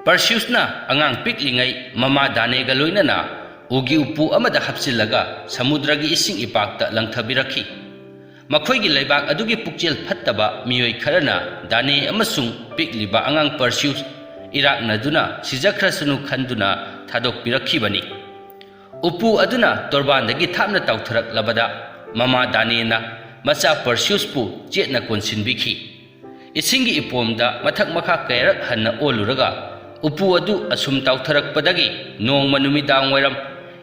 Perseusna angang piklingai mama Danaega loinana ugi upu amada hapsilaga samudragi ising ipakta langthabirakhi. Makhoigi leibak adugi pukchel phattaba miyoi kharana Dane amasung pikliba angang Perseus iraknaduna sijakhrasunu khanduna thadokpirakhibani. Upu aduna torbandagi thapna tawtharaklabada mama Danena macha Perseus pu chetna konsinbikhi. Isingi ipomda mathak makha kairak hanna oluraga upu adu asum tawtharakpadagi nongma numidang wairam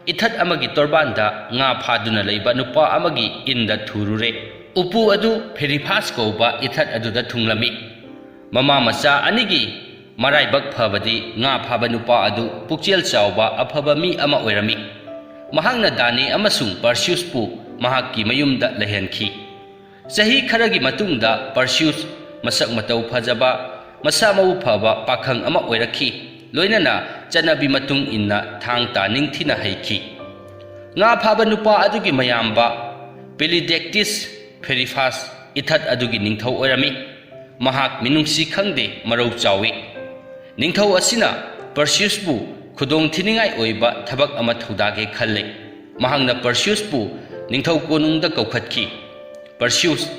ithat amagi torbanda nga phaduna leiba nupa amagi inda thurure. Upu adu Periphas kauba ithat aduda thunglami. Mama macha anigi maraibak phabadi nga phaba nupa adu pukchel chawba aphaba mi ama oirami. Mahangna Dane amasung Perseus pu mahakki mayumda lehenkhi. Sahi kharagi matungda Perseus masak matau phajaba masa mau phaba pakhang ama oirakhi. Loinana chanabi matung inna thang ta ningthina haikhi. Nga phaba nupa adugi mayamba Polydectes Periphas ithat adugi ningthau oirami. Mahak minungsi khangde marau chawi. Ningthau asina Perseus pu khudong thiningai oiba thabak ama thodage khalle. Mahangna Perseus pu ningthau konungda kaukhatkhi. Perseus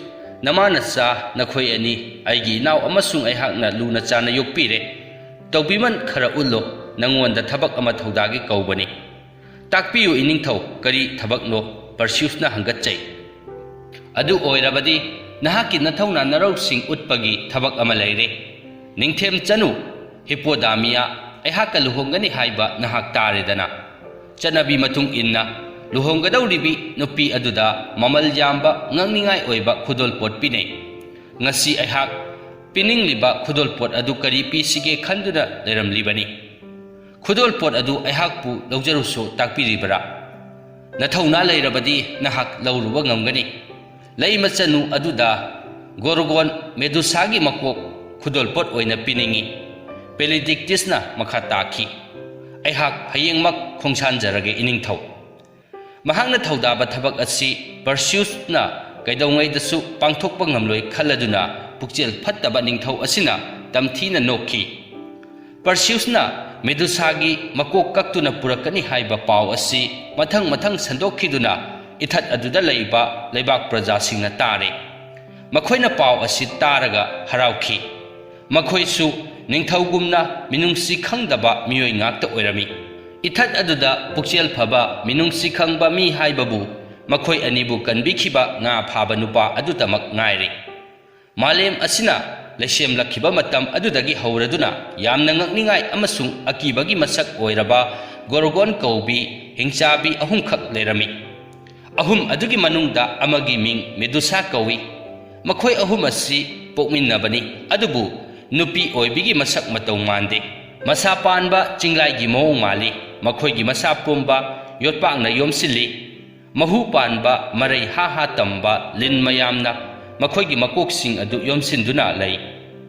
namana cha nakhoi ani aigi naw amasung aihakna luna chana yokpire. Tawbiman khara ullo nangonda thabak ama thodage kaubani. Takpiyu iningthau kari thabakno Perseusna hangatchai. Adu oirabadi nahaki nathawna narau sing utpagi thabak ama leire. Ningthem chanu Hippodamia aihaka luhongani haiba nahak taredana. Chanabi matung inna luhonggadawribi nupi aduda mamal yamba ngangningai oiba khudolpot pinay. Ngasi aihak piningliba khudolpot adu kari pisige khanduna leramlibani. Khudolpot adu aihak pu lawjaruso takpiribara. Nathawna leirabadi nahak lawruba ngamgani. Leimachanu aduda Gorgon Medusagi makok khudolpot oina piningi. Polydectesna makha takhi. Aihak hayengmak khongsanjarage iningthau. Mahangna thaudaba thabak asi Perseusna kaidawngaidasu pangthokpa ngamloi khaladuna pukchel phattaba ningthau asina tamthina nokhi. Perseusna Medusagi makok kaktuna purakani haiba paw asi mathang sandokhiduna ithat aduda leiba leibak praja singna tare. Makhoina paw asi taraga haraukhi. Makhoisu ningthaugumna minungsi khangdaba miyoi ngakta oirami. Ithat aduda pukchel phaba minungsi khangba mi haibabu makhoi anibu kanbikhiba nga phaba nupa adutamak ngairi. Malem asina lesem lakhiba matam adudagi hauraduna yamna ngakningai amasung akibagi masak oiraba Gorgon kaubi hingchabi ahum khak lerami. Ahum adugi manungda amagi ming Medusa kawi. Makhoi ahum asi pokminnabani adubu nupi oibigi masak matau mande. Masa panba chinglai maung mali. Makhoigi masa pumba yotpakna yomsili. Mahu panba marai ha tamba lin mayamna. Makhoigi makoksing adu yomsinduna lay.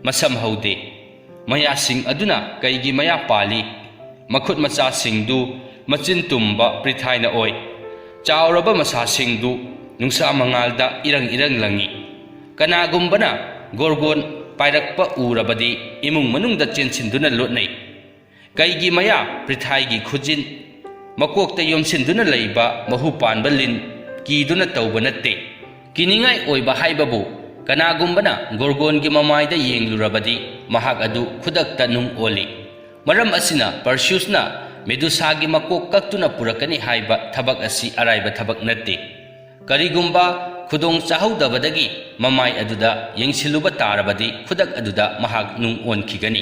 Masam haude. Mayasing aduna kaigi maya pali. Makhut macha singdu machin tumba prithaina oi. Chauraba masa singdu nungsa mangalda irang langi. Kanagumbana Gorgon pairakpa urabadi imung manungda chensinduna lotnai. Kaigi maya prithai khujin makokta yomsinduna leiba mahu panba lin kiduna tauba natte. Kiningai oiba haibabu kanagumbana Gorgon gi mamaida yenglurabadi mahak adu khudakta nung oli. Maram asina Perseusna Medusagi makok kaktuna purakani haiba thabak asi araiba thabak natte. Karigumba khudong chahaudabadagi mamai aduda yengsiluba tarabadi khudak aduda mahak nung onkhigani.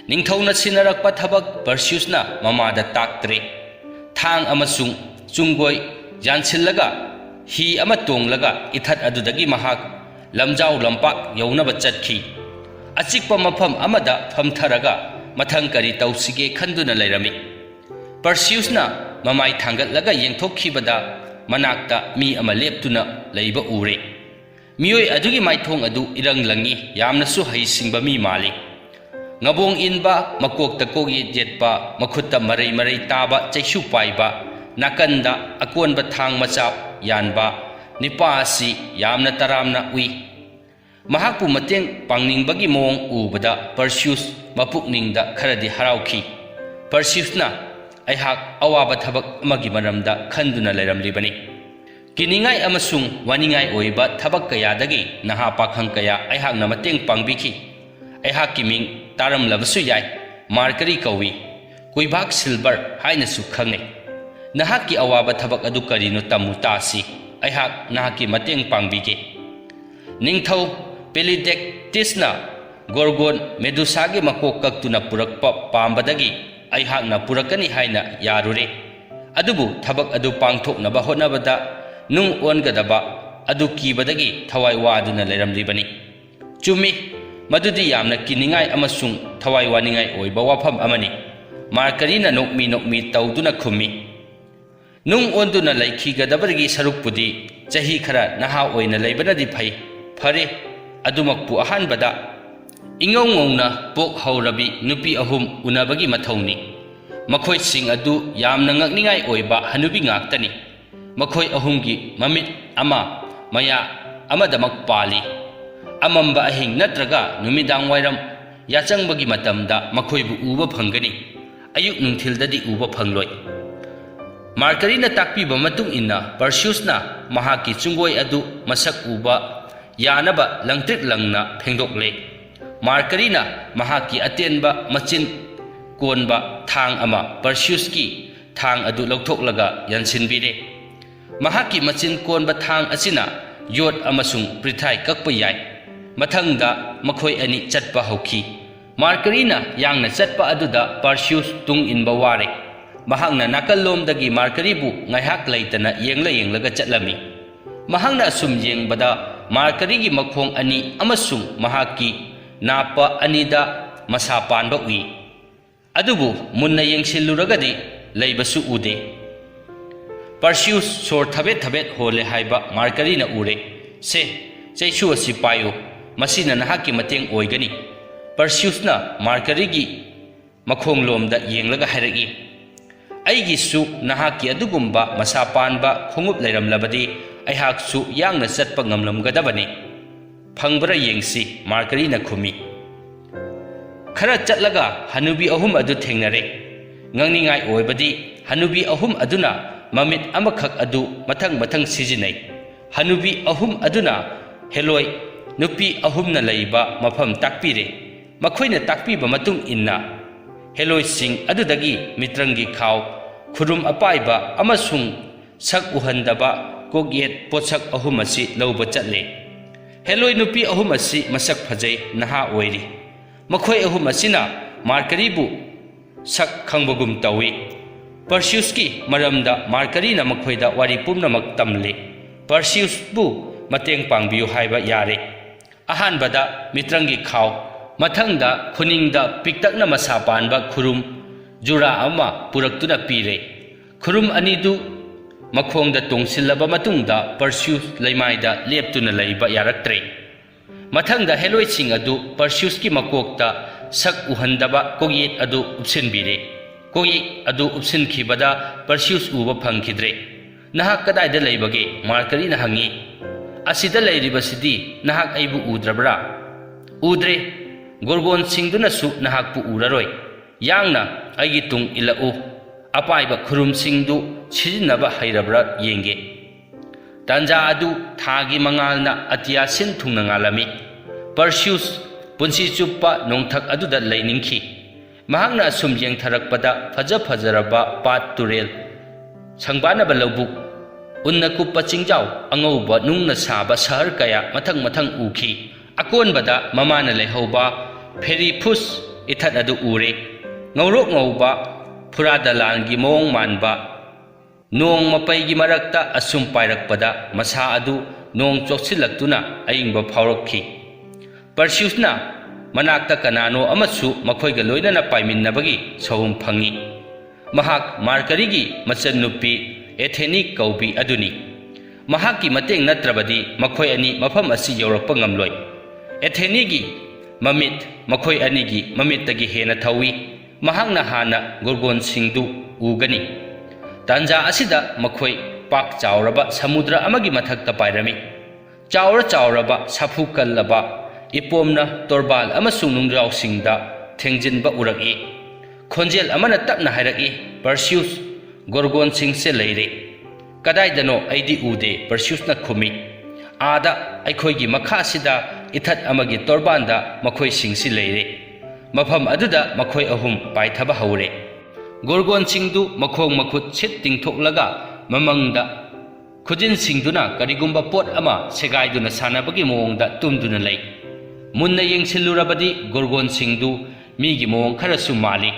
Ningthauna sinarakpa thabak Perseusna mamada taktre. Thang amasung chunggoi jansillaga hi ama tonglaga ithat adudagi mahak lamjau lampak yaunaba chatkhi. Achikpa mafam amada phamtharaga mathang kari tausige khanduna leirami. Perseusna mamai thangatlaga yengthokhibada manakta mi ama leptuna leiba ure. Miyoi adugi maithong adu irang langi yamnasu haisingba mi mali. Ngabong inba makokta kogi jetpa makhutta marai taba chaishu paiba nakanda akonba thang macha yanba nipa asi yamna taramna ui. ꯃꯍꯥꯛꯄꯨ ꯃꯇꯦꯡ ꯄꯥꯡꯅꯤꯡꯕꯒꯤ ꯃꯑꯣꯡ ꯎꯕꯗ ꯄꯔꯁꯤꯎꯁ ꯃꯄꯨꯛꯅꯤꯡꯗ ꯈꯔꯗꯤ ꯍꯔꯥꯎꯈꯤ꯫ ꯄꯔꯁꯤꯎꯁꯅ ꯑꯩꯍꯥꯛ ꯑꯋꯥꯕ ꯊꯕꯛ ꯑꯃꯒꯤ ꯃꯔꯝꯗ ꯈꯟꯗꯨꯅ ꯂꯩꯔꯝꯂꯤꯕꯅꯤ꯫ ꯀꯤꯅꯤꯡꯉꯥꯏ ꯑꯃꯁꯨꯡ ꯋꯥꯅꯤꯡꯉꯥꯏ ꯑꯣꯏꯕ ꯊꯕꯛ ꯀꯌꯥꯗꯒꯤ ꯅꯍꯥ ꯄꯥꯈꯪ ꯀꯌꯥ ꯑꯩꯍꯥꯛꯅ ꯃꯇꯦꯡ ꯄꯥꯡꯕꯤꯈꯤ꯫ ꯑꯩꯍꯥꯛꯀꯤ ꯃꯤꯡ ꯇꯥꯔꯝꯂꯕꯁꯨ ꯌꯥꯏ, ꯃꯥꯔꯀꯔꯤ ꯀꯧꯏ, ꯀꯨꯏꯕꯥꯛ ꯁꯤꯜꯚꯔ ꯍꯥꯏꯅꯁꯨ ꯈꯪꯅꯩ꯫ ꯅꯍꯥꯛꯀꯤ ꯑꯋꯥꯕ ꯊꯕꯛ ꯑꯗꯨ ꯀꯔꯤꯅꯣ ꯇꯝꯃꯨ ꯇꯥꯁꯤ, ꯑꯩꯍꯥꯛ ꯅꯍꯥꯛꯀꯤ ꯃꯇꯦꯡ ꯄꯥꯡꯕꯤꯒꯦ꯫ ꯅꯤꯡꯊꯧ ꯄꯦꯂꯤꯗꯦꯛꯇꯤꯁꯅ ꯒꯣꯔꯒꯣꯟ ꯃꯦꯗꯨꯁꯥꯒꯤ ꯃꯀꯣꯛ ꯀꯛꯇꯨꯅ ꯄꯨꯔꯛꯄ ꯄꯥꯝꯕꯗꯒꯤ ꯑꯩꯍꯥꯛꯅ ꯄꯨꯔꯛꯀꯅꯤ ꯍꯥꯏꯅ ꯌꯥꯔꯨꯔꯦ꯫ ꯑꯗꯨꯕꯨ ꯊꯕꯛ ꯑꯗꯨ ꯄꯥꯡꯊꯣꯛꯅꯕ ꯍꯣꯠꯅꯕꯗ ꯅꯨꯡ ꯑꯣꯟꯒꯗꯕ ꯑꯗꯨ ꯀꯤꯕꯗꯒꯤ ꯊꯋꯥꯏ ꯋꯥꯗꯨꯅ ꯂꯩꯔꯝꯂꯤꯕꯅꯤ꯫ ꯆꯨꯝꯃꯤ, ꯃꯗꯨꯗꯤ ꯌꯥꯝꯅ ꯀꯤꯅꯤꯡꯉꯥꯏ ꯑꯃꯁꯨꯡ ꯊꯋꯥꯏ ꯋꯥꯅꯤꯡꯉꯥꯏ ꯑꯣꯏꯕ ꯋꯥꯐꯝ ꯑꯃꯅꯤ꯫ ꯃꯥꯔꯀꯔꯤꯅ ꯅꯣꯛꯃꯤ ꯅꯣꯛꯃꯤ ꯇꯧꯗꯨꯅ ꯈꯨꯝꯃꯤ꯫ ꯅꯨꯡ ꯑꯣꯟꯗꯨꯅ ꯂꯩꯈꯤꯒꯗꯕꯒꯤ ꯁꯔꯨꯛꯄꯨꯗꯤ ꯆꯍꯤ ꯈꯔ ꯅꯍꯥ ꯑꯣꯏꯅ ꯂꯩꯕꯅꯗꯤ ꯐꯩ꯫ ꯐꯔꯦ, ꯑꯗꯨꯃꯛꯄꯨ ꯑꯍꯥꯟꯕꯗ ꯏꯉꯧ ꯉꯧꯅ ꯄꯣꯛ ꯍꯧꯔꯕꯤ ꯅꯨꯄꯤ 3 ꯎꯅꯕꯒꯤ ꯃꯊꯧꯅꯤ꯫ ꯃꯈꯣꯏꯁꯤꯡ ꯑꯗꯨ ꯌꯥꯝꯅ ꯉꯛꯅꯤꯡꯉꯥꯏ ꯑꯣꯏꯕ ꯍꯅꯨꯕꯤ ꯉꯥꯛꯇꯅꯤ꯫ ꯃꯈꯣꯏ 3ꯒꯤ ꯃꯃꯤꯠ ꯑꯃ ꯃꯌꯥ ꯑꯃꯗꯃꯛ ꯄꯥꯜꯂꯤ꯫ ꯑꯃꯝꯕ ꯑꯍꯤꯡ ꯅꯠꯇ꯭ꯔꯒ ꯅꯨꯃꯤꯗꯥꯡ ꯋꯥꯏꯔꯝ ꯌꯥꯆꯪꯕꯒꯤ ꯃꯇꯝꯗ ꯃꯈꯣꯏꯕꯨ ꯎꯕ ꯐꯪꯒꯅꯤ꯫ ꯑꯌꯨꯛ ꯅꯨꯡꯊꯤꯜꯗꯗꯤ ꯎꯕ ꯐꯪꯂꯣꯏ꯫ ꯃꯥꯔꯀꯔꯤꯅ ꯇꯥꯛꯄꯤꯕ ꯃꯇꯨꯡ ꯏꯟꯅ ꯄꯔꯁꯤꯎꯁꯅ ꯃꯍꯥꯛꯀꯤ ꯆꯨꯡꯒꯣꯏ ꯑꯗꯨ ꯃꯁꯛ ꯎꯕ ꯌꯥꯅꯕ ꯂꯪꯇ꯭ꯔꯤꯛ ꯂꯪꯅ ꯐꯦꯡꯗꯣꯛꯂꯦ꯫ ꯃꯥꯔꯀꯔꯤꯅ ꯃꯍꯥꯛꯀꯤ ꯑꯇꯦꯟꯕ ꯃꯆꯤꯟ ꯀꯣꯟꯕ ꯊꯥꯡ ꯑꯃ ꯄꯔꯁꯤꯎꯁꯀꯤ ꯊꯥꯡ ꯑꯗꯨ ꯂꯧꯊꯣꯛꯂꯒ ꯌꯥꯟꯁꯤꯟꯕꯤꯔꯦ꯫ ꯃꯍꯥꯛꯀꯤ ꯃꯆꯤꯟ ꯀꯣꯟꯕ ꯊꯥꯡ ꯑꯁꯤꯅ ꯌꯣꯠ ꯑꯃꯁꯨꯡ ꯄ꯭ꯔꯤꯊꯥꯏ ꯀꯛꯄ ꯌꯥꯏ꯫ ꯃꯊꯪꯗ ꯃꯈꯣꯏ ꯑꯅꯤ ꯆꯠꯄ ꯍꯧꯈꯤ꯫ ꯃꯥꯔꯀꯔꯤꯅ ꯌꯥꯡꯅ ꯆꯠꯄ ꯑꯗꯨꯗ ꯄꯔꯁꯤꯎꯁ ꯇꯨꯡ ꯏꯟꯕ ꯋꯥꯔꯦ꯫ ꯃꯍꯥꯛꯅ ꯅꯥꯀꯜꯂꯣꯝꯗꯒꯤ ꯃꯥꯔꯀꯔꯤꯕꯨ ꯉꯥꯏꯍꯥꯛ ꯂꯩꯇꯅ ꯌꯦꯡꯂꯒ ꯆꯠꯂꯝꯃꯤ꯫ ꯃꯍꯥꯛꯅ ꯑꯁꯨꯝ ꯌꯦꯡꯕꯗ ꯃꯥꯔꯀꯔꯤꯒꯤ ꯃꯈꯣꯡ 2 ꯑꯃꯁꯨꯡ ꯃꯍꯥꯛꯀꯤ ꯅꯥꯄ 2ꯗ ꯃꯁꯥ ꯄꯥꯟꯕ ꯎꯏ꯫ ꯑꯗꯨꯕꯨ ꯃꯨꯟꯅ ꯌꯦꯡꯁꯤꯜꯂꯨꯔꯒꯗꯤ ꯂꯩꯕꯁꯨ ꯎꯗꯦ꯫ ꯄꯔꯁꯤꯎꯁ ꯁꯣꯔ ꯊꯕꯦꯠ ꯊꯕꯦꯠ ꯍꯣꯜꯂꯦ ꯍꯥꯏꯕ ꯃꯥꯔꯀꯔꯤꯅ ꯎꯔꯦ꯫ ꯁꯦ, ꯆꯩꯁꯨ ꯑꯁꯤ ꯄꯥꯏꯌꯨ, ꯃꯁꯤꯅ ꯅꯍꯥꯛꯀꯤ ꯃꯇꯦꯡ ꯑꯣꯏꯒꯅꯤ꯫ ꯄꯔꯁꯤꯎꯁꯅ ꯃꯥꯔꯀꯔꯤꯒꯤ ꯃꯈꯣꯡꯂꯣꯝꯗ ꯌꯦꯡꯂꯒ ꯍꯥꯏꯔꯛꯏ꯫ ꯑꯩꯒꯤꯁꯨ ꯅꯍꯥꯛꯀꯤ ꯑꯗꯨꯒꯨꯝꯕ ꯃꯁꯥ ꯄꯥꯟꯕ ꯈꯣꯡꯎꯞ ꯂꯩꯔꯝꯂꯕꯗꯤ ꯑꯩꯍꯥꯛꯁꯨ ꯌꯥꯡꯅ ꯆꯠꯄ ꯉꯝꯂꯝꯒꯗꯕꯅꯤ꯫ ꯐꯪꯕ꯭ꯔꯥ ꯌꯦꯡꯁꯤ, ꯃꯥꯔꯀꯔꯤꯅ ꯈꯨꯝꯃꯤ꯫ ꯈꯔ ꯆꯠꯂꯒ ꯍꯅꯨꯕꯤ 3 ꯑꯗꯨ ꯊꯦꯡꯅꯔꯦ꯫ ꯉꯛꯅꯤꯡꯉꯥꯏ ꯑꯣꯏꯕꯗꯤ ꯍꯅꯨꯕꯤ 3 ꯑꯗꯨꯅ ꯃꯃꯤꯠ ꯑꯃꯈꯛ ꯑꯗꯨ ꯃꯊꯪ ꯃꯊꯪ ꯁꯤꯖꯤꯟꯅꯩ꯫ ꯍꯅꯨꯕꯤ 3 ꯑꯗꯨꯅ ꯍꯦꯂꯣꯏ ꯅꯨꯄꯤ 3ꯅ ꯂꯩꯕ ꯃꯐꯝ ꯇꯥꯛꯄꯤꯔꯦ꯫ ꯃꯈꯣꯏꯅ ꯇꯥꯛꯄꯤꯕ ꯃꯇꯨꯡ ꯏꯟꯅ ꯍꯦꯂꯣꯏꯁꯤꯡ ꯑꯗꯨꯗꯒꯤ ꯃꯤꯇ꯭ꯔꯪꯒꯤ ꯈꯥꯎ, ꯈꯨꯔꯨꯝ ꯑꯄꯥꯏꯕ ꯑꯃꯁꯨꯡ ꯁꯛ ꯎꯍꯟꯗꯕ ꯀꯣꯛꯌꯦꯠ ꯄꯣꯠꯁꯛ 3 ꯑꯁꯤ ꯂꯧꯕ ꯆꯠꯂꯦ꯫ ꯍꯦꯂꯣꯏ ꯅꯨꯄꯤ 3 ꯑꯁꯤ ꯃꯁꯛ ꯐꯖꯩ, ꯅꯍꯥ ꯑꯣꯏꯔꯤ꯫ ꯃꯈꯣꯏ 3 ꯑꯁꯤꯅ ꯃꯥꯔꯀꯔꯤꯕꯨ ꯁꯛ ꯈꯪꯕꯒꯨꯝ ꯇꯧꯏ꯫ ꯄꯔꯁꯤꯎꯁꯀꯤ ꯃꯔꯝꯗ ꯃꯥꯔꯀꯔꯤꯅ ꯃꯈꯣꯏꯗ ꯋꯥꯔꯤ ꯄꯨꯝꯅꯃꯛ ꯇꯝꯂꯤ꯫ ꯄꯔꯁꯤꯎꯁꯕꯨ ꯃꯇꯦꯡ ꯄꯥꯡꯕꯤꯌꯨ ꯍꯥꯏꯕ ꯌꯥꯔꯦ꯫ ꯑꯍꯥꯟꯕꯗ ꯃꯤꯇ꯭ꯔꯪꯒꯤ ꯈꯥꯎ, ꯃꯊꯪꯗ ꯈꯨꯅꯤꯡꯗ ꯄꯤꯛꯇꯛꯅ ꯃꯁꯥ ꯄꯥꯟꯕ ꯈꯨꯔꯨꯝ ꯖꯨꯔꯥ ꯑꯃ ꯄꯨꯔꯛꯇꯨꯅ ꯄꯤꯔꯦ꯫ ꯈꯨꯔꯨꯝ 2ꯗꯨ ꯃꯈꯣꯡꯗ ꯇꯣꯡꯁꯤꯜꯂꯕ ꯃꯇꯨꯡꯗ ꯄꯔꯁꯤꯎꯁ ꯂꯩꯃꯥꯏꯗ ꯂꯦꯞꯇꯨꯅ ꯂꯩꯕ ꯌꯥꯔꯛꯇ꯭ꯔꯦ꯫ ꯃꯊꯪꯗ ꯍꯦꯂꯣꯏꯁꯤꯡ ꯑꯗꯨ ꯄꯔꯁꯤꯎꯁꯀꯤ ꯃꯀꯣꯛꯇ ꯁꯛ ꯎꯍꯟꯗꯕ ꯀꯣꯛꯌꯦꯠ ꯑꯗꯨ ꯎꯞꯁꯤꯟꯕꯤꯔꯦ꯫ ꯀꯣꯛꯌꯦꯠ ꯑꯗꯨ ꯎꯞꯁꯤꯟꯈꯤꯕꯗ ꯄꯔꯁꯤꯎꯁ ꯎꯕ ꯐꯪꯈꯤꯗ꯭ꯔꯦ꯫ ꯅꯍꯥꯛ ꯀꯗꯥꯏꯗ ꯂꯩꯕꯒꯦ? ꯃꯥꯔꯀꯔꯤꯅ ꯍꯪꯉꯤ꯫ ꯑꯁꯤꯗ ꯂꯩꯔꯤꯕꯁꯤꯗꯤ ꯅꯍꯥꯛ ꯑꯩꯕꯨ ꯎꯗ꯭ꯔꯕ꯭ꯔꯥ? ꯎꯗ꯭ꯔꯦ꯫ ꯒꯣꯔꯒꯣꯟꯁꯤꯡꯗꯨꯅꯁꯨ ꯅꯍꯥꯛꯄꯨ ꯎꯔꯔꯣꯏ꯫ ꯌꯥꯡꯅ ꯑꯩꯒꯤ ꯇꯨꯡ ꯏꯜꯂꯛꯎ꯫ ꯑꯄꯥꯏꯕ ꯈꯨꯔꯨꯝꯁꯤꯡꯗꯨ ꯁꯤꯖꯤꯟꯅꯕ ꯍꯩꯔꯕ꯭ꯔꯥ ꯌꯦꯡꯒꯦ꯫ ꯇꯥꯟꯖꯥ ꯑꯗꯨ ꯊꯥꯒꯤ ꯃꯉꯥꯜꯅ ꯑꯇꯤꯌꯥ ꯁꯤꯟ ꯊꯨꯡꯅ ꯉꯥꯜꯂꯝꯃꯤ꯫ ꯄꯔꯁꯤꯎꯁ ꯄꯨꯟꯁꯤ ꯆꯨꯞꯄ ꯅꯣꯡꯊꯛ ꯑꯗꯨꯗ ꯂꯩꯅꯤꯡꯈꯤ꯫ ꯃꯍꯥꯛꯅ ꯑꯁꯨꯝ ꯌꯦꯡꯊꯔꯛꯄꯗ ꯐꯖꯔꯕ ꯄꯥꯠ ꯇꯨꯔꯦꯜ, ꯁꯪꯕꯥꯅꯕ ꯂꯧꯕꯨꯛ, ꯎꯟꯅ ꯀꯨꯞꯄ ꯆꯤꯡꯖꯥꯎ, ꯑꯉꯧꯕ ꯅꯨꯡꯅ ꯁꯥꯕ ꯁꯍꯔ ꯀꯌꯥ ꯃꯊꯪ ꯃꯊꯪ ꯎꯈꯤ꯫ ꯑꯀꯣꯟꯕꯗ ꯃꯃꯥꯅ ꯂꯩꯍꯧꯕ ꯐꯦꯔꯤꯐꯨꯁ ꯏꯊꯠ ꯑꯗꯨ ꯎꯔꯦ꯫ ꯉꯧꯔꯣꯛ ꯉꯧꯕ ꯐꯨꯔꯥꯗꯂꯥꯟꯒꯤ ꯃꯑꯣꯡ ꯃꯥꯟꯕ ꯅꯣꯡ ꯃꯄꯩꯒꯤ ꯃꯔꯛꯇ ꯑꯁꯨꯝ ꯄꯥꯏꯔꯛꯄꯗ ꯃꯁꯥ ꯑꯗꯨ ꯅꯣꯡ ꯆꯣꯠꯁꯤꯜꯂꯛꯇꯨꯅ ꯑꯏꯪꯕ ꯐꯥꯎꯔꯛꯈꯤ꯫ ꯄꯔꯁꯤꯎꯁꯅ ꯃꯅꯥꯛꯇ ꯀꯅꯥꯅꯣ ꯑꯃꯁꯨ ꯃꯈꯣꯏꯒ ꯂꯣꯏꯅꯅ ꯄꯥꯏꯃꯤꯟꯅꯕꯒꯤ ꯁꯍꯨꯝ ꯐꯪꯉꯤ꯫ ꯃꯍꯥꯛ ꯃꯥꯔꯀꯔꯤꯒꯤ ꯃꯆꯟꯅꯨꯄꯤ ꯑꯦꯊꯦꯅꯤ ꯀꯧꯕꯤ ꯑꯗꯨꯅꯤ꯫ ꯃꯍꯥꯛꯀꯤ ꯃꯇꯦꯡ ꯅꯠꯇ꯭ꯔꯕꯗꯤ ꯃꯈꯣꯏ ꯑꯅꯤ ꯃꯐꯝ ꯑꯁꯤ ꯌꯧꯔꯛꯄ ꯉꯝꯂꯣꯏ꯫ ꯑꯦꯊꯦꯅꯤꯒꯤ ꯃꯃꯤꯠ ꯃꯈꯣꯏ ꯑꯅꯤꯒꯤ ꯃꯃꯤꯠꯇꯒꯤ ꯍꯦꯟꯅ ꯊꯧꯏ꯫ ꯃꯍꯥꯛꯅ ꯍꯥꯟꯅ ꯒꯣꯔꯒꯣꯟꯁꯤꯡꯗꯨ ꯎꯒꯅꯤ꯫ ꯇꯥꯟꯖꯥ ꯑꯁꯤꯗ ꯃꯈꯣꯏ ꯄꯥꯛ ꯆꯥꯎꯔꯕ ꯁꯃꯨꯗ꯭ꯔ ꯑꯃꯒꯤ ꯃꯊꯛꯇ ꯄꯥꯏꯔꯝꯃꯤ꯫ ꯆꯥꯎꯔꯕ ꯁꯥꯐꯨ ꯀꯜꯂꯕ ꯏꯄꯣꯝꯅ ꯇꯣꯔꯕꯥꯜ ꯑꯃꯁꯨꯡ ꯅꯨꯡꯖꯥꯎꯁꯤꯡꯗ ꯊꯦꯡꯖꯤꯟꯕ ꯎꯔꯛꯏ꯫ ꯈꯣꯟꯖꯦꯜ ꯑꯃꯅ ꯇꯞꯅ ꯍꯥꯏꯔꯛꯏ, "ꯄꯔꯁꯤꯎꯁ, ꯒꯣꯔꯒꯣꯟꯁꯤꯡꯁꯦ ꯂꯩꯔꯦ꯫" "ꯀꯗꯥꯏꯗꯅꯣ? ꯑꯩꯗꯤ ꯎꯗꯦ", ꯄꯔꯁꯤꯎꯁꯅ ꯈꯨꯝꯃꯤ꯫ "ꯑꯥꯗ, ꯑꯩꯈꯣꯏꯒꯤ ꯃꯈꯥꯁꯤꯗ ꯏꯊꯠ ꯑꯃꯒꯤ ꯇꯣꯔꯕꯥꯟꯗ ꯃꯈꯣꯏꯁꯤꯡꯁꯤ ꯂꯩꯔꯦ꯫" ꯃꯐꯝ ꯑꯗꯨꯗ ꯃꯈꯣꯏ ꯑꯍꯨꯝ ꯄꯥꯏꯊꯕ ꯍꯧꯔꯦ꯫ ꯒꯣꯔꯒꯣꯟꯁꯤꯡꯗꯨ ꯃꯈꯣꯡ ꯃꯈꯨꯠ ꯁꯤꯠ ꯇꯤꯡꯊꯣꯛꯂꯒ ꯃꯃꯪꯗ ꯈꯨꯖꯤꯟꯁꯤꯡꯗꯨꯅ ꯀꯔꯤꯒꯨꯝꯕ ꯄꯣꯠ ꯑꯃ ꯁꯦꯒꯥꯏꯗꯨꯅ ꯁꯥꯟꯅꯕꯒꯤ ꯃꯑꯣꯡꯗ ꯇꯨꯝꯗꯨꯅ ꯂꯩ꯫ ꯃꯨꯟꯅ ꯌꯦꯡꯁꯤꯜꯂꯨꯔꯕꯗꯤ ꯒꯣꯔꯒꯣꯟꯁꯤꯡꯗꯨ ꯃꯤꯒꯤ ꯃꯑꯣꯡ ꯈꯔꯁꯨ ꯃꯥꯜꯂꯤ꯫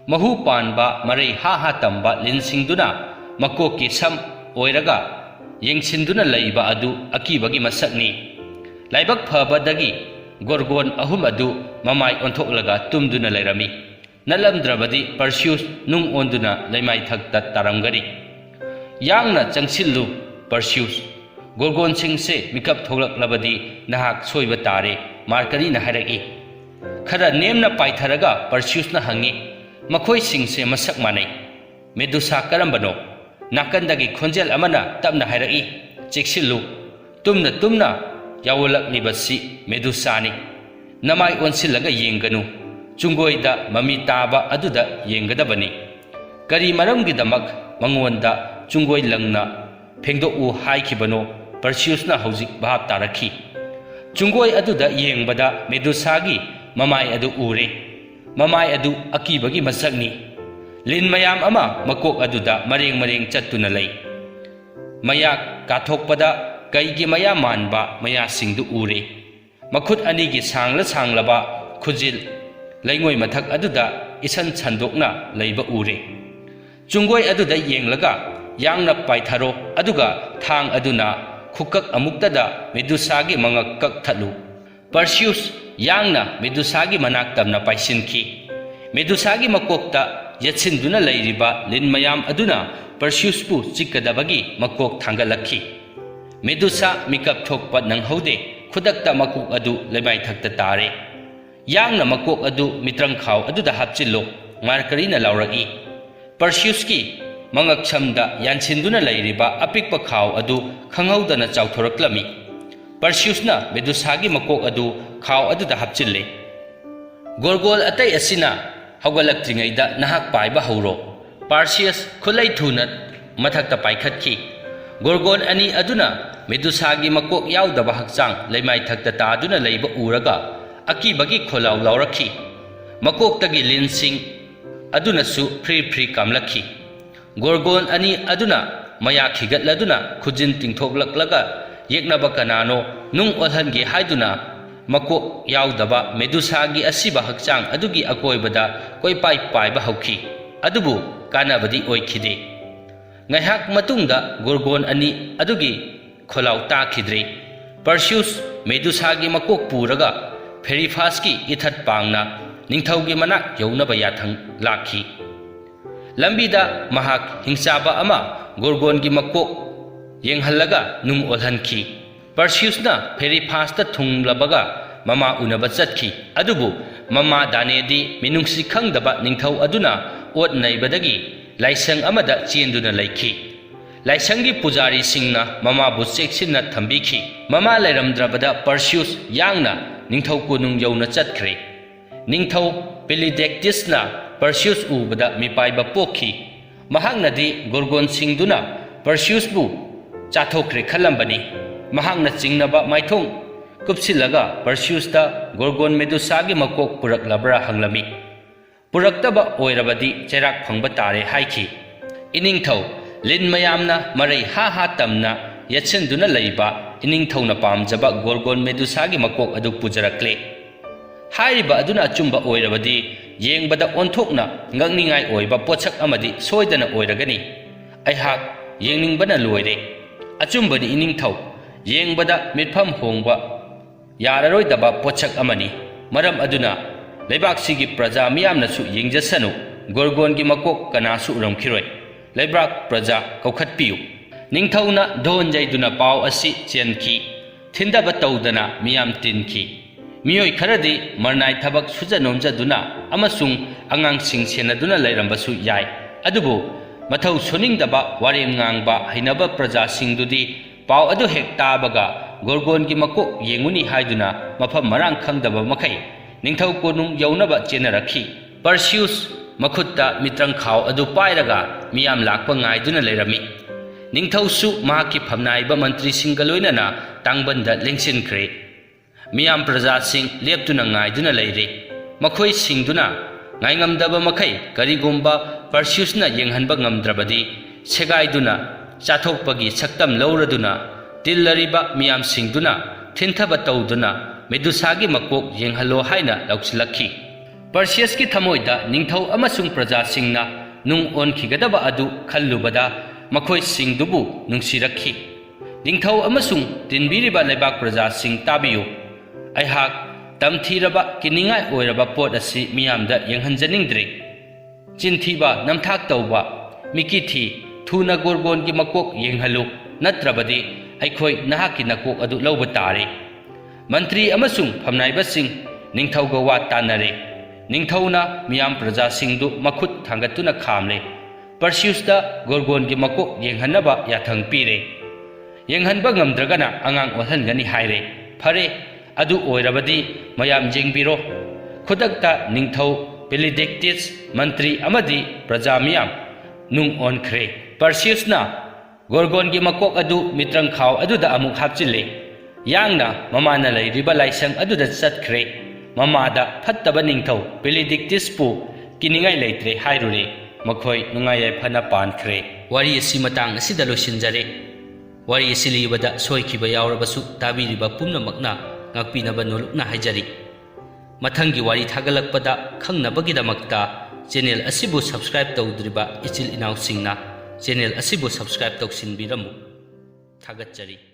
ꯃꯍꯨ ꯄꯥꯟꯕ ꯃꯔꯩ ꯍꯥ ꯇꯝꯕ ꯂꯤꯟꯁꯤꯡꯗꯨꯅ ꯃꯀꯣꯛꯀꯤ ꯁꯝ ꯑꯣꯏꯔꯒ ꯌꯦꯡꯁꯤꯟꯗꯨꯅ ꯂꯩꯕ ꯑꯗꯨ ꯑꯀꯤꯕꯒꯤ ꯃꯁꯛꯅꯤ꯫ ꯂꯥꯏꯕꯛ ꯐꯕꯗꯒꯤ ꯒꯣꯔꯒꯣꯟ ꯑꯍꯨꯝ ꯑꯗꯨ ꯃꯃꯥꯏ ꯑꯣꯟꯊꯣꯛꯂꯒ ꯇꯨꯝꯗꯨꯅ ꯂꯩꯔꯝꯃꯤ꯫ ꯅꯠꯂꯝꯗ꯭ꯔꯕꯗꯤ ꯄꯔꯁꯤꯎꯁ ꯅꯨꯡ ꯑꯣꯟꯗꯨꯅ ꯂꯩꯃꯥꯏꯊꯛꯇ ꯇꯥꯔꯝꯒꯅꯤ꯫ "ꯌꯥꯡꯅ ꯆꯪꯁꯤꯜꯂꯨ, ꯄꯔꯁꯤꯎꯁ꯫ ꯒꯣꯔꯒꯣꯟꯁꯤꯡꯁꯦ ꯃꯤꯀꯞ ꯊꯣꯛꯂꯛꯂꯕꯗꯤ ꯅꯍꯥꯛ ꯁꯣꯏꯕ ꯇꯥꯔꯦ", ꯃꯥꯔꯀꯔꯤꯅ ꯍꯥꯏꯔꯛꯏ꯫ ꯈꯔ ꯅꯦꯝꯅ ꯄꯥꯏꯊꯔꯒ ꯄꯔꯁꯤꯎꯁꯅ ꯍꯪꯉꯤ, "ꯃꯈꯣꯏꯁꯤꯡꯁꯦ ꯃꯁꯛ ꯃꯥꯟꯅꯩ꯫ ꯃꯦꯗꯨꯁꯥ ꯀꯔꯝꯕꯅꯣ?" ꯅꯥꯀꯟꯗꯒꯤ ꯈꯣꯟꯖꯦꯜ ꯑꯃꯅ ꯇꯞꯅ ꯍꯥꯏꯔꯛꯏ, "ꯆꯦꯛꯁꯤꯜꯂꯨ, ꯇꯨꯝꯅ ꯇꯨꯝꯅ ꯌꯥꯎꯋꯜꯂꯛꯂꯤꯕꯁꯤ ꯃꯦꯗꯨꯁꯥꯅꯤ꯫ ꯅꯃꯥꯏ ꯑꯣꯟꯁꯤꯜꯂꯒ ꯌꯦꯡꯒꯅꯨ, ꯆꯨꯡꯒꯣꯏꯗ ꯃꯃꯤ ꯇꯥꯕ ꯑꯗꯨꯗ ꯌꯦꯡꯒꯗꯕꯅꯤ꯫ ꯀꯔꯤ ꯃꯔꯝꯒꯤꯗꯃꯛ ꯃꯉꯣꯟꯗ ꯆꯨꯡꯒꯣꯏ ꯂꯪꯅ ꯐꯦꯡꯗꯣꯛꯎ ꯍꯥꯏꯈꯤꯕꯅꯣ?" ꯄꯔꯁꯤꯎꯁꯅ ꯍꯧꯖꯤꯛ ꯚꯥꯞ ꯇꯥꯔꯛꯈꯤ꯫ ꯆꯨꯡꯒꯣꯏ ꯑꯗꯨꯗ ꯌꯦꯡꯕꯗ ꯃꯦꯗꯨꯁꯥꯒꯤ ꯃꯃꯥꯏ ꯑꯗꯨ ꯎꯔꯦ꯫ ꯃꯃꯥꯏ ꯑꯗꯨ ꯑꯀꯤꯕꯒꯤ ꯃꯁꯛꯅꯤ꯫ ꯂꯤꯟ ꯃꯌꯥꯝ ꯑꯃ ꯃꯀꯣꯛ ꯑꯗꯨꯗ ꯃꯔꯦꯡ ꯃꯔꯦꯡ ꯆꯠꯇꯨꯅ ꯂꯩ꯫ ꯃꯌꯥꯛ ꯀꯥꯊꯣꯛꯄꯗ ꯀꯩꯒꯤ ꯃꯌꯥ ꯃꯥꯟꯕ ꯃꯌꯥꯁꯤꯡꯗꯨ ꯎꯔꯦ꯫ ꯃꯈꯨꯠ ꯑꯅꯤꯒꯤ ꯁꯥꯡꯂꯕ ꯈꯨꯖꯤꯜ ꯂꯩꯉꯣꯏ ꯃꯊꯛ ꯑꯗꯨꯗ ꯏꯁꯟ ꯁꯟꯗꯣꯛꯅ ꯂꯩꯕ ꯎꯔꯦ꯫ ꯆꯨꯡꯒꯣꯏ ꯑꯗꯨꯗ ꯌꯦꯡꯂꯒ ꯌꯥꯡꯅ ꯄꯥꯏꯊꯔꯣ, ꯑꯗꯨꯒ ꯊꯥꯡ ꯑꯗꯨꯅ ꯈꯨꯀꯛ ꯑꯃꯨꯛꯇꯗ ꯃꯦꯗꯨꯁꯥꯒꯤ ꯃꯉꯛ ꯀꯛꯊꯠꯂꯨ꯫ ꯄꯔꯁꯤꯎꯁ ꯌꯥꯡꯅ ꯃꯦꯗꯨꯁꯥꯒꯤ ꯃꯅꯥꯛ ꯇꯝꯅ ꯄꯥꯏꯁꯤꯟꯈꯤ꯫ ꯃꯦꯗꯨꯁꯥꯒꯤ ꯃꯀꯣꯛꯇ ꯌꯦꯠꯁꯤꯟꯗꯨꯅ ꯂꯩꯔꯤꯕ ꯂꯤꯟ ꯃꯌꯥꯝ ꯑꯗꯨꯅ ꯄꯔꯁꯤꯎꯁꯄꯨ ꯆꯤꯛꯀꯗꯕꯒꯤ ꯃꯀꯣꯛ ꯊꯥꯡꯒꯠꯂꯛꯈꯤ꯫ ꯃꯦꯗꯨꯁꯥ ꯃꯤꯀꯞ ꯊꯣꯛꯄ ꯅꯪꯍꯧꯗꯦ꯫ ꯈꯨꯗꯛꯇ ꯃꯀꯣꯛ ꯑꯗꯨ ꯂꯩꯃꯥꯏꯊꯛꯇ ꯇꯥꯔꯦ꯫ "ꯌꯥꯡꯅ ꯃꯀꯣꯛ ꯑꯗꯨ ꯃꯤꯇ꯭ꯔꯪꯈꯥꯎ ꯑꯗꯨꯗ ꯍꯥꯞꯆꯤꯜꯂꯨ", ꯃꯥꯔꯀꯔꯤꯅ ꯂꯥꯎꯔꯛꯏ꯫ ꯄꯔꯁꯤꯎꯁꯀꯤ ꯃꯉꯛꯁꯝꯗ ꯌꯥꯟꯁꯤꯟꯗꯨꯅ ꯂꯩꯔꯤꯕ ꯑꯄꯤꯛꯄ ꯈꯥꯎ ꯑꯗꯨ ꯈꯪꯍꯧꯗꯅ ꯆꯥꯎꯊꯣꯔꯛꯂꯝꯃꯤ꯫ ꯄꯔꯁꯤꯎꯁꯅ ꯃꯦꯗꯨꯁꯥꯒꯤ ꯃꯀꯣꯛ ꯑꯗꯨ ꯈꯥꯎ ꯑꯗꯨꯗ ꯍꯥꯞꯆꯤꯜꯂꯦ꯫ "ꯒꯣꯔꯒꯣꯟ ꯑꯇꯩ ꯑꯁꯤꯅ ꯍꯧꯒꯠꯂꯛꯇ꯭ꯔꯤꯉꯩꯗ ꯅꯍꯥꯛ ꯄꯥꯏꯕ ꯍꯧꯔꯣ", ꯄꯥꯔꯁꯤꯌꯁ ꯈꯨꯠꯂꯩ ꯊꯨꯅ ꯃꯊꯛꯇ ꯄꯥꯏꯈꯠꯈꯤ꯫ ꯒꯣꯔꯒꯣꯟ ꯑꯅꯤ ꯑꯗꯨꯅ ꯃꯦꯗꯨꯁꯥꯒꯤ ꯃꯀꯣꯛ ꯌꯥꯎꯗꯕ ꯍꯛꯆꯥꯡ ꯂꯩꯃꯥꯏꯊꯛꯇ ꯇꯥꯗꯨꯅ ꯂꯩꯕ ꯎꯔꯒ ꯑꯀꯤꯕꯒꯤ ꯈꯣꯜꯂꯥꯎ ꯂꯥꯎꯔꯛꯈꯤ꯫ ꯃꯀꯣꯛꯇꯒꯤ ꯂꯤꯟꯁꯤꯡ ꯑꯗꯨꯅꯁꯨ ꯐ꯭ꯔꯤ ꯐ꯭री ꯀꯥꯝꯂꯛꯈꯤ꯫ ꯒꯣꯔꯒꯣꯟ ꯑꯅꯤ ꯑꯗꯨꯅ ꯃꯌꯥ ꯈꯤꯒꯠꯂꯗꯨꯅ ꯈꯨꯖꯤꯟ ꯇꯤꯡꯊꯣꯛꯂꯛꯂꯒ ꯌꯦꯛꯅꯕ ꯀꯅꯥꯅꯣ ꯅꯨꯡ ꯑꯣꯜꯍꯟꯒꯦ ꯍꯥꯏꯗꯨꯅ ꯃꯀꯣꯛ ꯌꯥꯎꯗꯕ ꯃꯦꯗꯨꯁꯥꯒꯤ ꯑꯁꯤꯕ ꯍꯛꯆꯥꯡ ꯑꯗꯨꯒꯤ ꯑꯀꯣꯏꯕꯗ ꯀꯣꯏꯄꯥꯏ ꯄꯥꯏꯕ ꯍꯧꯈꯤ꯫ ꯑꯗꯨꯕꯨ ꯀꯥꯟꯅꯕꯗꯤ ꯑꯣꯏꯈꯤꯗꯦ꯫ ꯉꯥꯏꯍꯥꯛ ꯃꯇꯨꯡꯗ ꯒꯣꯔꯒꯣꯟ ꯑꯅꯤ ꯑꯗꯨꯒꯤ ꯈꯣꯜꯂꯥꯎ ꯇꯥꯈꯤꯗ꯭ꯔꯦ꯫ ꯄꯔꯁꯤꯎꯁ ꯃꯦꯗꯨꯁꯥꯒꯤ ꯃꯀꯣꯛ ꯄꯨꯔꯒ ꯐꯦꯔꯤꯐꯥꯁꯀꯤ ꯏꯊꯠ ꯄꯥꯡꯅ ꯅꯤꯡꯊꯧꯒꯤ ꯃꯅꯥꯛ ꯌꯧꯅꯕ ꯌꯥꯊꯪ ꯂꯥꯛꯈꯤ꯫ ꯂꯝꯕꯤꯗ ꯃꯍꯥꯛ ꯍꯤꯡꯆꯥꯕ ꯑꯃ ꯒꯣꯔꯒꯣꯟꯒꯤ ꯃꯀꯣꯛ ꯌꯦꯡꯍꯜꯂꯒ ꯅꯨꯡ ꯑꯣꯜꯍꯟꯈꯤ꯫ ꯄꯔꯁꯤꯎꯁꯅ ꯐꯦꯔꯤꯐꯥꯁꯇ ꯊꯨꯡꯂꯕꯒ ꯃꯃꯥ ꯎꯅꯕ ꯆꯠꯈꯤ꯫ ꯑꯗꯨꯕꯨ ꯃꯃꯥ ꯗꯥꯅꯦꯗꯤ ꯃꯤꯅꯨꯡꯁꯤ ꯈꯪꯗꯕ ꯅꯤꯡꯊꯧ ꯑꯗꯨꯅ ꯑꯣꯠ ꯅꯩꯕꯗꯒꯤ ꯂꯥꯏꯁꯪ ꯑꯃꯗ ꯆꯦꯟꯗꯨꯅ ꯂꯩꯈꯤ꯫ ꯂꯥꯏꯁꯪꯒꯤ ꯄꯨꯖꯥꯔꯤꯁꯤꯡꯅ ꯃꯃꯥꯕꯨ ꯆꯦꯛꯁꯤꯟꯅ ꯊꯝꯕꯤꯈꯤ꯫ ꯃꯃꯥ ꯂꯩꯔꯝꯗ꯭ꯔꯕꯗ ꯄꯔꯁꯤꯎꯁ ꯌꯥꯡꯅ ꯅꯤꯡꯊꯧ ꯀꯣꯅꯨꯡ ꯌꯧꯅ ꯆꯠꯈ꯭ꯔꯦ꯫ ꯅꯤꯡꯊꯧ ꯄꯤꯂꯤꯗꯦꯛꯇꯤꯁꯅ ꯄꯔꯁꯤꯎꯁ ꯎꯕꯗ ꯃꯤꯄꯥꯏꯕ ꯄꯣꯛꯈꯤ꯫ ꯃꯍꯥꯛꯅꯗꯤ ꯒꯣꯔꯒꯣꯟꯁꯤꯡꯗꯨꯅ ꯄꯔꯁꯤꯎꯁꯄꯨ ꯆꯥꯊꯣꯛꯈ꯭ꯔꯦ ꯈꯜꯂꯝꯕꯅꯤ꯫ ꯃꯍꯥꯛꯅ ꯆꯤꯡꯅꯕ ꯃꯥꯏꯊꯣꯡ ꯀꯨꯞꯁꯤꯜꯂꯒ ꯄꯔꯁꯤꯎꯁꯇ ꯒꯣꯔꯒꯣꯟ ꯃꯦꯗꯨꯁꯥꯒꯤ ꯃꯀꯣꯛ ꯄꯨꯔꯛꯂꯕ꯭ꯔꯥ ꯍꯪꯂꯝꯃꯤ꯫ ꯄꯨꯔꯛꯇꯕ ꯑꯣꯏꯔꯕꯗꯤ ꯆꯩꯔꯥꯛ ꯐꯪꯕ ꯇꯥꯔꯦ ꯍꯥꯏꯈꯤ꯫ ꯏꯅꯤꯡꯊꯧ, ꯂꯤꯟ ꯃꯌꯥꯝꯅ ꯃꯔꯩ ꯍꯥ ꯇꯝꯅ ꯌꯦꯠꯁꯤꯟꯗꯨꯅ ꯂꯩꯕ ꯏꯅꯤꯡꯊꯧꯅ ꯄꯥꯝꯖꯕ ꯒꯣꯔꯒꯣꯟ ꯃꯦꯗꯨꯁꯥꯒꯤ ꯃꯀꯣꯛ ꯑꯗꯨ ꯄꯨꯖꯔꯛꯂꯦ꯫ ꯍꯥꯏꯔꯤꯕ ꯑꯗꯨꯅ ꯑꯆꯨꯝꯕ ꯑꯣꯏꯔꯕꯗꯤ ꯌꯦꯡꯕꯗ ꯑꯣꯟꯊꯣꯛꯅ ꯉꯛꯅꯤꯡꯉꯥꯏ ꯑꯣꯏꯕ ꯄꯣꯠꯁꯛ ꯑꯃꯗꯤ ꯁꯣꯏꯗꯅ ꯑꯣꯏꯔꯒꯅꯤ꯫ ꯑꯩꯍꯥꯛ ꯌꯦꯡꯅꯤꯡꯕꯅ ꯂꯣꯏꯔꯦ꯫ ꯑꯆꯨꯝꯕꯅꯤ ꯏꯅꯤꯡꯊꯧ, ꯌꯦꯡꯕꯗ ꯃꯤꯠꯐꯝ ꯍꯣꯡꯕ ꯌꯥꯔꯔꯣꯏꯗꯕ ꯄꯣꯠꯁꯛ ꯑꯃꯅꯤ꯫ ꯃꯔꯝ ꯑꯗꯨꯅ ꯂꯩꯕꯥꯛꯁꯤꯒꯤ ꯄ꯭ꯔꯖꯥ ꯃꯤꯌꯥꯝꯅꯁꯨ ꯌꯦꯡꯖꯁꯅꯨ꯫ ꯒꯣꯔꯒꯣꯟꯒꯤ ꯃꯀꯣꯛ ꯀꯅꯥꯁꯨ ꯎꯔꯝꯈꯤꯔꯣꯏ꯫ ꯂꯩꯕꯥꯛ ꯄ꯭ꯔꯖꯥ ꯀꯧꯈꯠꯄꯤꯌꯨ꯫ ꯅꯤꯡꯊꯧꯅ ꯙꯣꯟ ꯌꯩꯗꯨꯅ ꯄꯥꯎ ꯑꯁꯤ ꯆꯦꯟꯈꯤ꯫ ꯊꯤꯟꯗꯕ ꯇꯧꯗꯅ ꯃꯤꯌꯥꯝ ꯇꯤꯟꯈꯤ꯫ ꯃꯤꯑꯣꯏ ꯈꯔꯗꯤ ꯃꯔꯅꯥꯏ ꯊꯕꯛ ꯁꯨꯖ ꯅꯣꯝꯖꯗꯨꯅ ꯑꯃꯁꯨꯡ ꯑꯉꯥꯡꯁꯤꯡ ꯁꯦꯟꯅꯗꯨꯅ ꯂꯩꯔꯝꯕꯁꯨ ꯌꯥꯏ꯫ ꯑꯗꯨꯕꯨ ꯃꯊꯧ ꯁꯨꯅꯤꯡꯗꯕ ꯋꯥꯔꯦꯝ ꯉꯥꯡꯕ ꯍꯩꯅꯕ ꯄ꯭ꯔꯖꯥꯁꯤꯡꯗꯨꯗꯤ ꯄꯥꯎ ꯑꯗꯨ ꯍꯦꯛ ꯇꯥꯕꯒ Gorgongi makok yenguni haiduna mafam marang khangdaba makai ningthau konung yaunaba chenarakhi. Perseus makhutta mitrang khaw adu pairaga miyam lakpa ngaiduna leirami. Ningthau su mahaki phamnaiba mantri singaloinana tangbanda lengsinkhre. Miyam praja sing leptuna ngaiduna leire. Makhoi singduna ngaingamdaba makai karigumba Perseusna yenghanba ngamdrabadi segaiduna chathokpagi saktam lauraduna tillariba miyam singduna thinthaba tawduna Medusagi makok yenghalo haina lausilakhi. Perseus ki thamoida ningthau amasung praja singna nung onkigadaba adu khallubada makhoi singdubu nungsirakhi. Ningthau amasung tinbiriba lebak praja sing tabiyu. Aihak tamthiraba kiningai oiraba pot asi miyamda yenghanjaningdre. Chinthiba namthak tawba mikithi thuna Gorgongi makok yenghalu natrabadi aikhoi nahaki nakok adu lawba tare. Mantri amasung phamnaibasing ningthauga wa tanare. Ningthauna miyam praja singdu makhut thangatuna khamle. Perseusda Gorgongi makok yenghanaba yathang pire. Yenghanba ngamdragana angang othangani haire. Phare adu oirabadi mayam jengbiro. Khudakta ningthau Polydectes mantri amadi praja miyam nung onkhre. Perseusna Gorgongi makok adu mitrang khaw aduda amuk hapchile. Yangna mamana lairiba laisang aduda chatkre. Mamada phattaba ningthau Polydectes pu kiningai leitre hairure. Makhoi nungayai phana pankhre. Wari asi matang asida losinjare. Wari asi libada soikiba yaurabasu tabiriba pumnamakna ngakpinaba nolukna haijari. Mathangi wari thagalakpada khangnabagidamakta channel asibu subscribe tawdriba ichil inaw singna channel asibu subscribe tawsinbiramu thagatchari.